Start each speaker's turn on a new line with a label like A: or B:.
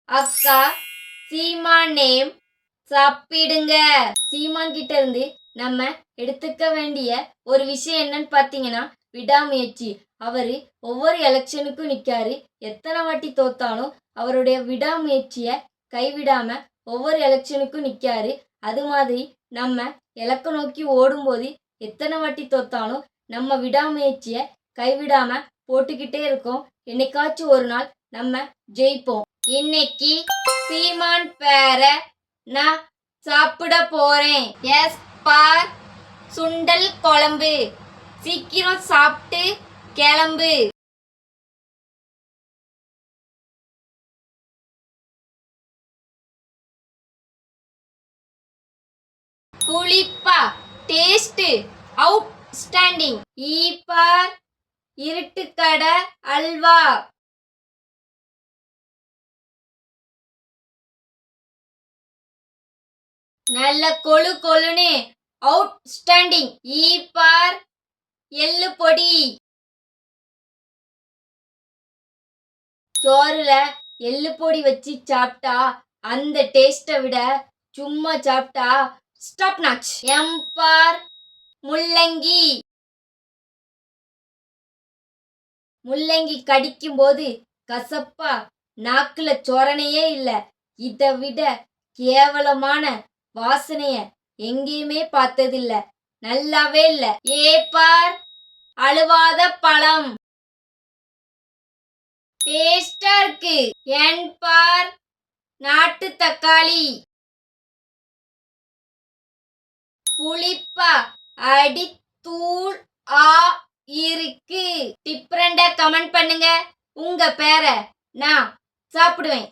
A: அக்கா சீமான் நேம் சாப்பிடுங்க. சீமான் கிட்ட இருந்து நம்ம எடுத்துக்க வேண்டிய ஒரு விஷயம் என்னன்னு பார்த்தீங்கன்னா விடாமுயற்சி. அவரு ஒவ்வொரு எலெக்ஷனுக்கும் நிற்காரு. எத்தனை வாட்டி தோத்தாலும் அவருடைய விடாமுயற்சியை கைவிடாம ஒவ்வொரு எலெக்ஷனுக்கும் நிற்காரு. அது மாதிரி நம்ம இலக்க நோக்கி ஓடும்போது எத்தனை வாட்டி தோத்தாலும் நம்ம விடாமுயற்சியை கைவிடாம போட்டுக்கிட்டே இருக்கோம். என்னைக்காச்சும் ஒரு நாள் நம்ம ஜெயிப்போம். இன்னைக்கு சீமான் பேர நான் சாப்பிட போறேன். எஸ் பார் சுண்டல் குழம்பு. சீக்கிரம் சாப்பிட்டு கிளம்பு. புளிப்பா டேஸ்ட் அவுட் ஸ்டாண்டிங். ஈப்பார் இருட்டுக்கடை அல்வா. நல்ல கொழு கொழுன்னு அவுட் ஸ்டாண்டிங். ஈப்பார் எள்ளு பொடி. சோறுல எள்ளு பொடி வச்சு சாப்பிட்டா அந்த டேஸ்ட்டை விட சும்மா சாப்பிட்டா ஸ்டாப் நாச். எம்பார் முள்ளங்கி. முள்ளங்கி கடிக்கும் போது கசப்பா நாக்குல சொரணையே இல்லை. இதை விட கேவலமான வாசனைய எங்கேயுமே பார்த்ததில்ல. நல்லாவே இல்லை. ஏப்பார் அழுவாத பழம். டேஸ்டா இருக்கு. என்பார் நாட்டு தக்காளி. புளிப்பா அடி தூள் ஆ இருக்கு. டிஃப்ரெண்டா கமெண்ட் பண்ணுங்க. உங்க பேரை நான் சாப்பிடுவேன்.